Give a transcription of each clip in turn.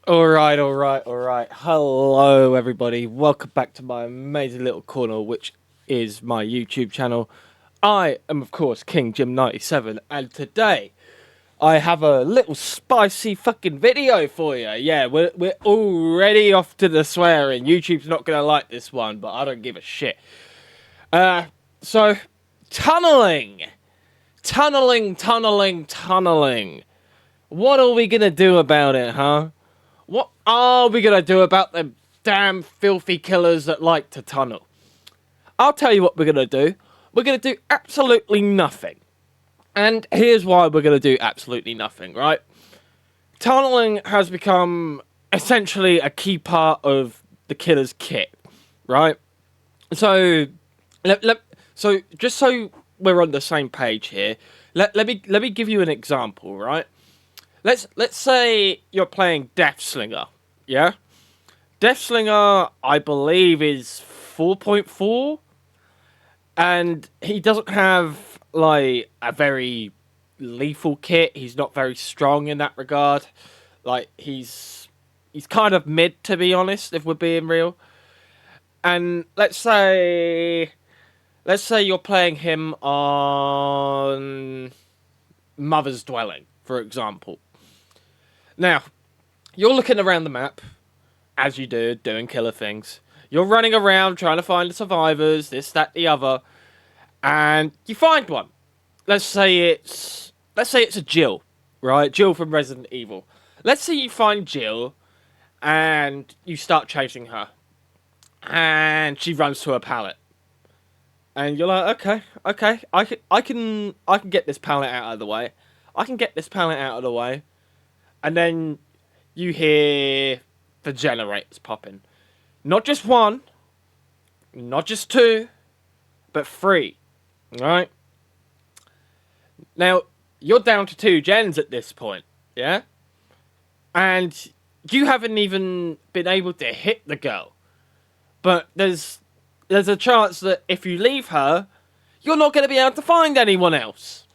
Alright. Hello, everybody. Welcome back to my amazing little corner, which is my YouTube channel. I am, of course, King Jim 97, and today I have a little spicy fucking video for you. Yeah, we're already off to the swearing. YouTube's not gonna like this one, but I don't give a shit. So, tunneling. Tunneling. What are we gonna do about it, huh? What are we gonna do about the damn filthy killers that like to tunnel? I'll tell you what we're gonna do. We're gonna do absolutely nothing. And here's why we're gonna do absolutely nothing, right? Tunneling has become essentially a key part of the killer's kit, right? So, so just so we're on the same page here, let me give you an example, right? Let's say you're playing Deathslinger, yeah? Deathslinger, I believe, is 4.4, and he doesn't have like a very lethal kit. He's not very strong in that regard. Like he's kind of mid, to be honest, if we're being real. And let's say you're playing him on Mother's Dwelling, for example. Now, you're looking around the map, as you do, doing killer things. You're running around trying to find the survivors, this, that, the other, and you find one. Let's say it's a Jill, right? Jill from Resident Evil. Let's say you find Jill, and you start chasing her, and she runs to a pallet, and you're like, okay, I can get this pallet out of the way. I can get this pallet out of the way, and then you hear the generators popping. Not just one, not just two, but three. Right? Now, you're down to two gens at this point, yeah? And you haven't even been able to hit the girl. But there's a chance that if you leave her, you're not going to be able to find anyone else.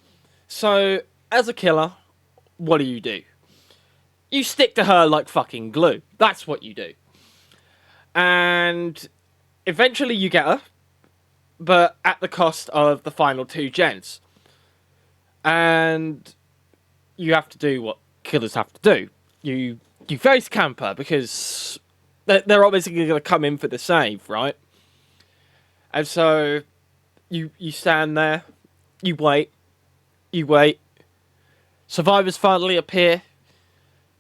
So, as a killer, what do? You stick to her like fucking glue. That's what you do. And eventually you get her, but at the cost of the final two gens. And you have to do what killers have to do. You face camp her because they're obviously going to come in for the save, right? And so you stand there, you wait. Survivors finally appear,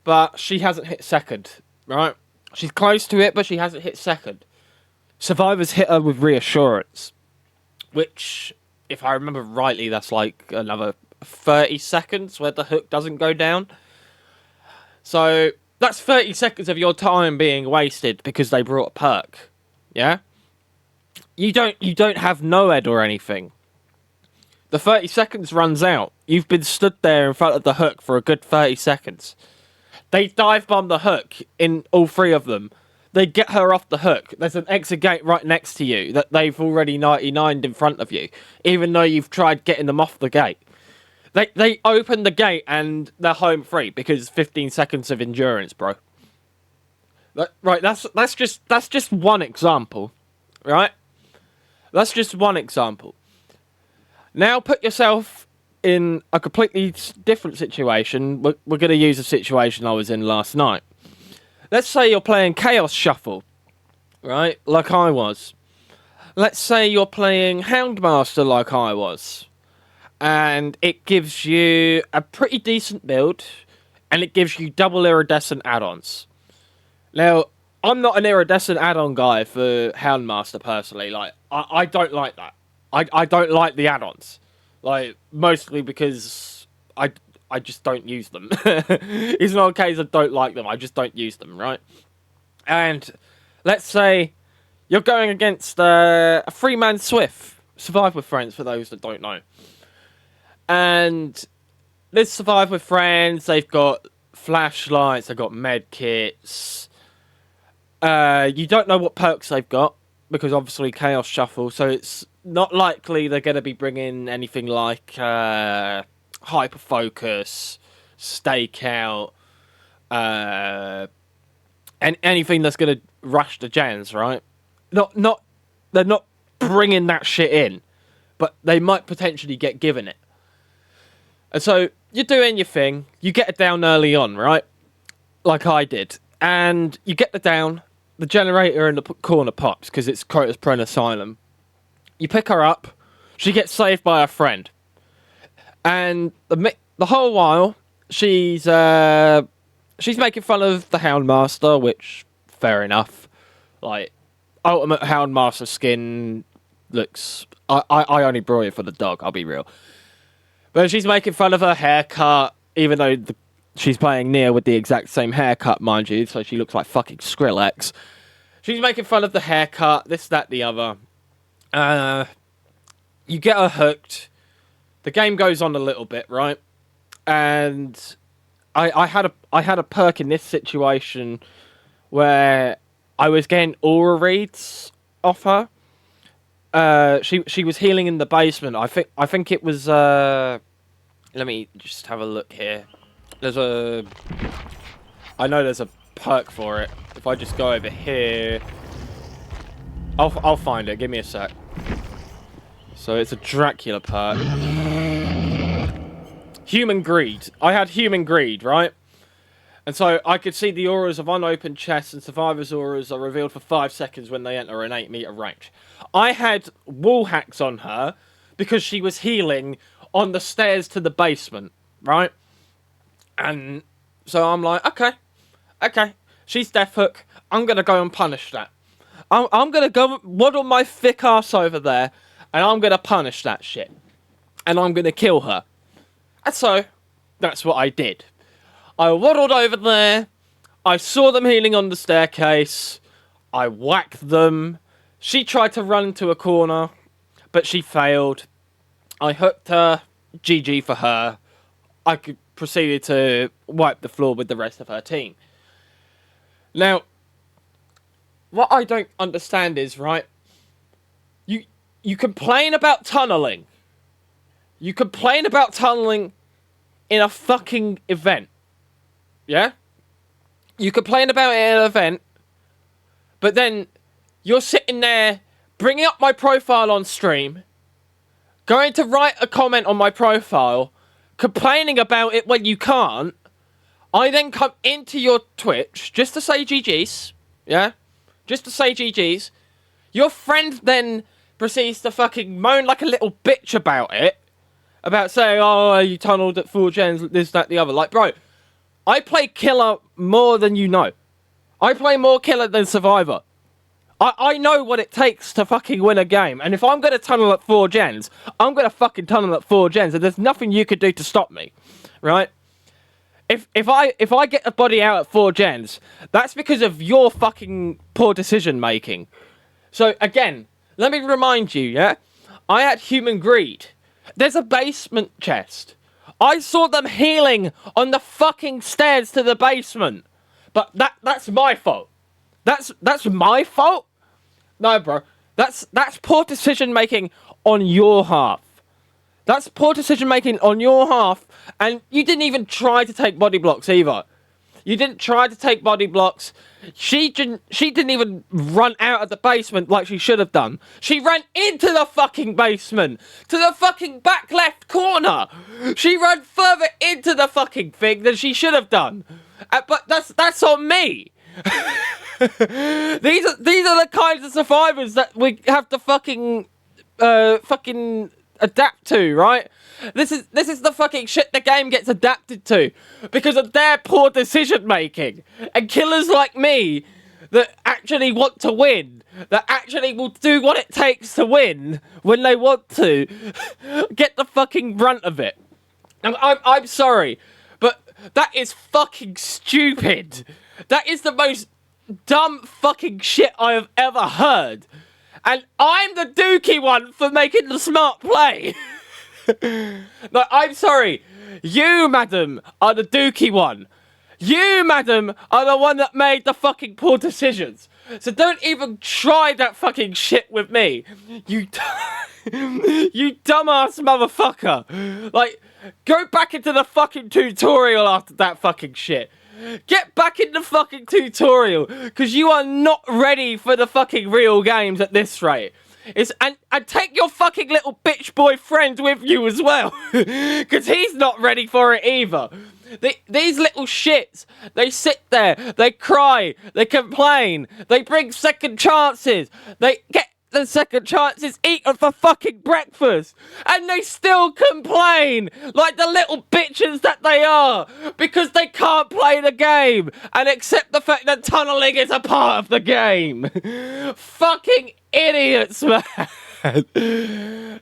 but she hasn't hit second, right? She's close to it, but she hasn't hit second. Survivors hit her with reassurance, which, if I remember rightly, that's like another 30 seconds where the hook doesn't go down. So that's 30 seconds of your time being wasted because they brought a perk. Yeah? You don't have NOED or anything. The 30 seconds runs out. You've been stood there in front of the hook for a good 30 seconds. They dive bomb the hook in all three of them. They get her off the hook. There's an exit gate right next to you that they've already 99'd in front of you, even though you've tried getting them off the gate. They open the gate and they're home free because 15 seconds of endurance, bro. Right, that's just one example, right? That's just one example. Now put yourself in a completely different situation. We're going to use a situation I was in last night. Let's say you're playing Chaos Shuffle, right? Like I was. Let's say you're playing Houndmaster like I was. And it gives you a pretty decent build, and it gives you double iridescent add-ons. Now, I'm not an iridescent add-on guy for Houndmaster personally. Like, I don't like that. I don't like the add-ons. Like, mostly because I just don't use them. It's not a case of don't like them, I just don't use them, right? And let's say you're going against a three-man Swift. Survive with Friends, for those that don't know. And this Survive with Friends, they've got flashlights, they've got med kits. You don't know what perks they've got, because obviously Chaos Shuffle, so it's not likely they're going to be bringing anything like Hyper Focus, Stakeout, and anything that's gonna rush the gens, right? They're not bringing that shit in, but they might potentially get given it. And so you're doing your thing. You get it down early on, right? Like I did, and you get the down. The generator in the corner pops because it's Crota's Prone Asylum. You pick her up. She gets saved by her friend, and the whole while she's making fun of the Houndmaster, which fair enough. Like ultimate Houndmaster skin looks. I only brought it for the dog. I'll be real, but she's making fun of her haircut, even though she's playing Nia with the exact same haircut, mind you, so she looks like fucking Skrillex. She's making fun of the haircut, this, that, the other. You get her hooked. The game goes on a little bit, right? And I had a perk in this situation where I was getting aura reads off her. She was healing in the basement. I think it was let me just have a look here. I know there's a perk for it. If I just go over here, I'll find it. Give me a sec. So it's a Dracula perk. Human Greed. I had Human Greed, right? And so I could see the auras of unopened chests, and survivors' auras are revealed for 5 seconds when they enter an 8-meter range. I had wall hacks on her because she was healing on the stairs to the basement, right? And so I'm like, okay, she's death hook. I'm gonna go and punish that. I'm gonna go waddle my thick ass over there, and I'm gonna punish that shit, and I'm gonna kill her. And so that's what I did. I waddled over there. I saw them healing on the staircase. I whacked them. She tried to run to a corner, but she failed. I hooked her. GG for her. I proceeded to wipe the floor with the rest of her team. Now, what I don't understand is, right, you complain about tunneling. You complain about tunneling in a fucking event. Yeah? You complain about it in an event, but then you're sitting there bringing up my profile on stream, going to write a comment on my profile, complaining about it when you can't. I then come into your Twitch just to say GG's, yeah? Just to say GG's. Your friend then proceeds to fucking moan like a little bitch about it. About saying, oh, you tunneled at 4 gens, this, that, the other. Like, bro, I play Killer more than you know. I play more Killer than Survivor. I know what it takes to fucking win a game. And if I'm going to tunnel at 4 gens, I'm going to fucking tunnel at 4 gens. And there's nothing you could do to stop me. Right? If I get a body out at 4 gens, that's because of your fucking poor decision making. So, again, let me remind you, yeah? I had Human Greed. There's a basement chest. I saw them healing on the fucking stairs to the basement. But that's my fault. That's my fault? No, bro. That's poor decision making on your half. That's poor decision making on your half, and you didn't even try to take body blocks either. You didn't try to take body blocks. She didn't even run out of the basement like she should have done. She ran into the fucking basement, to the fucking back left corner. She ran further into the fucking thing than she should have done. But that's on me. These are the kinds of survivors that we have to fucking adapt to, right? This is the fucking shit the game gets adapted to because of their poor decision making. And killers like me that actually want to win, that actually will do what it takes to win when they want to, get the fucking brunt of it. And I'm sorry, but that is fucking stupid. That is the most dumb fucking shit I have ever heard. And I'm the dookie one for making the smart play. No, I'm sorry. You, madam, are the dookie one. You, madam, are the one that made the fucking poor decisions. So don't even try that fucking shit with me. You dumbass motherfucker. Like, go back into the fucking tutorial after that fucking shit. Get back in the fucking tutorial, because you are not ready for the fucking real games at this rate. And take your fucking little bitch boyfriend with you as well, because he's not ready for it either. These little shits, they sit there, they cry, they complain, they bring second chances, they get the second chances eaten for fucking breakfast, and they still complain like the little bitches that they are, because they can't play the game and accept the fact that tunneling is a part of the game. Fucking idiots, man.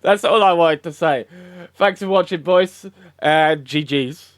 That's all I wanted to say. Thanks for watching, boys, and GG's.